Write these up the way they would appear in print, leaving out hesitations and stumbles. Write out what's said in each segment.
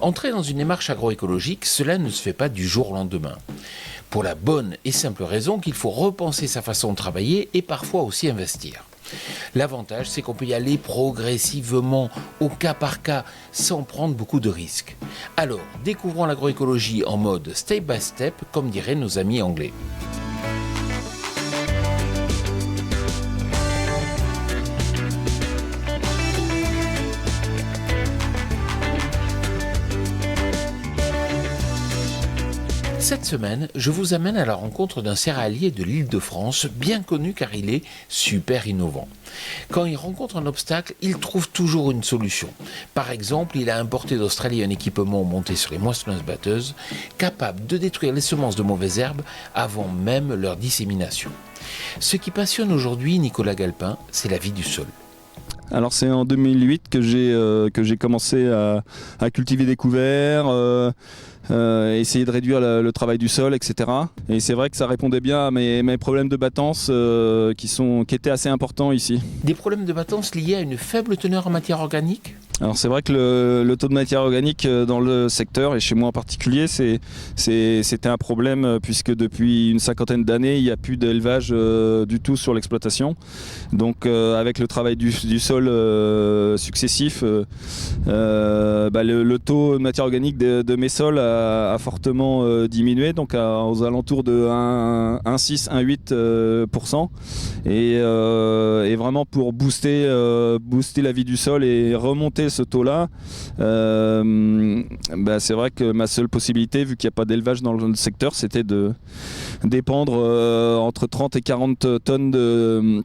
Entrer dans une démarche agroécologique, cela ne se fait pas du jour au lendemain. Pour la bonne et simple raison qu'il faut repenser sa façon de travailler et parfois aussi investir. L'avantage, c'est qu'on peut y aller progressivement, au cas par cas, sans prendre beaucoup de risques. Alors, découvrons l'agroécologie en mode step by step, comme diraient nos amis anglais. Cette semaine, je vous amène à la rencontre d'un céréalier de l'Île-de-France, bien connu car il est super innovant. Quand il rencontre un obstacle, il trouve toujours une solution. Par exemple, il a importé d'Australie un équipement monté sur les moissonneuses-batteuses, capable de détruire les semences de mauvaises herbes avant même leur dissémination. Ce qui passionne aujourd'hui Nicolas Galpin, c'est la vie du sol. Alors c'est en 2008 que j'ai commencé à cultiver des couverts, essayer de réduire le travail du sol, etc. Et c'est vrai que ça répondait bien à mes problèmes de battance qui étaient assez importants ici. Des problèmes de battance liés à une faible teneur en matière organique ? Alors c'est vrai que le taux de matière organique dans le secteur, et chez moi en particulier, c'était un problème puisque depuis une cinquantaine d'années, il n'y a plus d'élevage du tout sur l'exploitation. Donc avec le travail du sol successif, le taux de matière organique de mes sols a fortement diminué, donc aux alentours de 1,6, 1,8%. Et vraiment pour booster la vie du sol et remonter ce taux-là, c'est vrai que ma seule possibilité, vu qu'il n'y a pas d'élevage dans le secteur, c'était de dépendre entre 30 et 40 tonnes de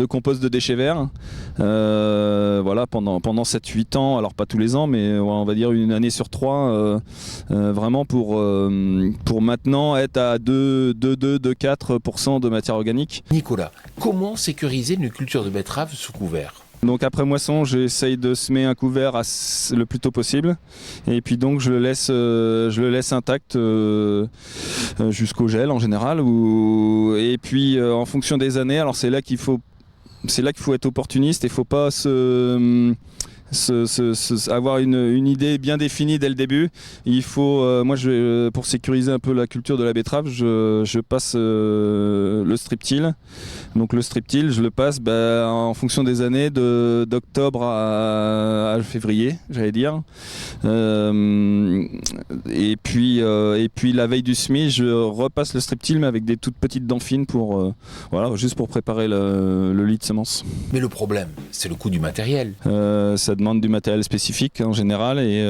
compost de déchets verts pendant 7-8 ans, alors pas tous les ans mais on va dire une année sur 3 vraiment pour maintenant être à 2-4% de matière organique. Nicolas, comment sécuriser une culture de betterave sous couvert ? Donc après moisson, j'essaye de semer un couvert le plus tôt possible et puis donc je le laisse intact jusqu'au gel en général et puis en fonction des années, alors c'est là qu'il faut être opportuniste et il ne faut pas avoir une idée bien définie dès le début. Il faut, pour sécuriser un peu la culture de la betterave, je passe le strip-till. Donc le strip-till, je le passe en fonction des années, d'octobre à février, j'allais dire. Et puis la veille du semis, je repasse le strip-till mais avec des toutes petites dents fines juste pour préparer le lit de semences. Mais le problème, c'est le coût du matériel. Ça demande du matériel spécifique en général et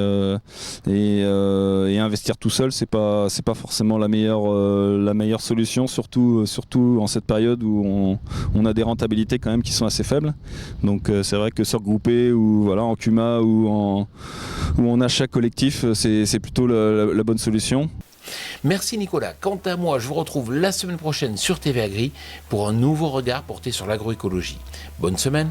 investir tout seul, c'est pas forcément la meilleure solution, surtout en cette période où on a des rentabilités quand même qui sont assez faibles. Donc c'est vrai que se regrouper ou en CUMA ou en achat collectif, c'est plutôt la bonne solution. Merci Nicolas. Quant à moi, je vous retrouve la semaine prochaine sur TV Agri pour un nouveau regard porté sur l'agroécologie. Bonne semaine.